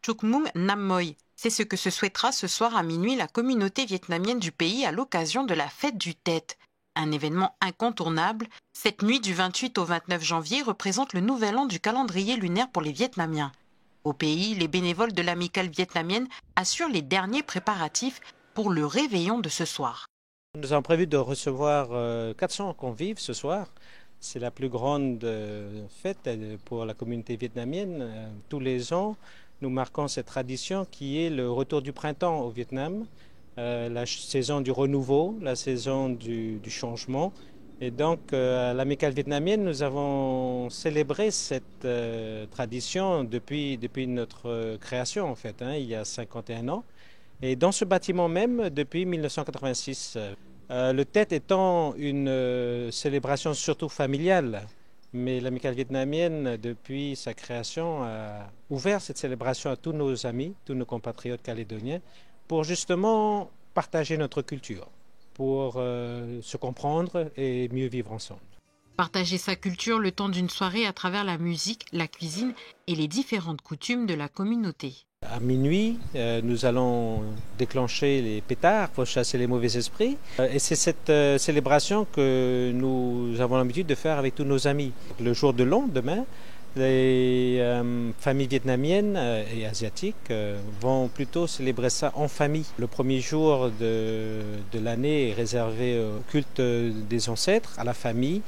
Chúc Mung Nam Moi. C'est ce que se souhaitera ce soir à minuit la communauté vietnamienne du pays à l'occasion de la fête du Tet. Un événement incontournable, cette nuit du 28 au 29 janvier représente le nouvel an du calendrier lunaire pour les Vietnamiens. Au pays, les bénévoles de l'amicale vietnamienne assurent les derniers préparatifs pour le réveillon de ce soir. Nous avons prévu de recevoir 400 convives ce soir. C'est la plus grande fête pour la communauté vietnamienne. Tous les ans, nous marquons cette tradition qui est le retour du printemps au Vietnam, la saison du renouveau, la saison du changement. Et donc, à l'amicale vietnamienne, nous avons célébré cette tradition depuis notre création, en fait, il y a 51 ans. Et dans ce bâtiment même, depuis 1986. Le Tet étant une célébration surtout familiale, mais l'amicale vietnamienne, depuis sa création, a ouvert cette célébration à tous nos amis, tous nos compatriotes calédoniens, pour justement partager notre culture, pour se comprendre et mieux vivre ensemble. Partager sa culture le temps d'une soirée à travers la musique, la cuisine et les différentes coutumes de la communauté. À minuit, nous allons déclencher les pétards pour chasser les mauvais esprits. Et c'est cette célébration que nous avons l'habitude de faire avec tous nos amis. Le jour de l'an, demain, les familles vietnamiennes et asiatiques vont plutôt célébrer ça en famille. Le premier jour de l'année est réservé au culte des ancêtres, à la famille.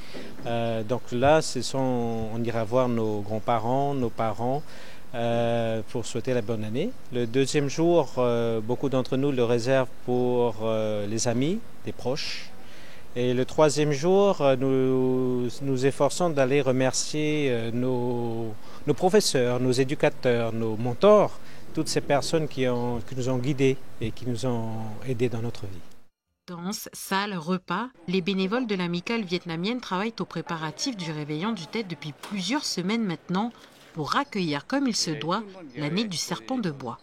Donc là, on ira voir nos grands-parents, nos parents, pour souhaiter la bonne année. Le deuxième jour, beaucoup d'entre nous le réservent pour les amis, les proches. Et le troisième jour, nous nous efforçons d'aller remercier nos professeurs, nos éducateurs, nos mentors, toutes ces personnes qui nous ont guidés et qui nous ont aidés dans notre vie. Danse, salle, repas, les bénévoles de l'amicale vietnamienne travaillent aux préparatifs du réveillon du Tet depuis plusieurs semaines maintenant pour accueillir comme il se doit l'année du serpent de bois.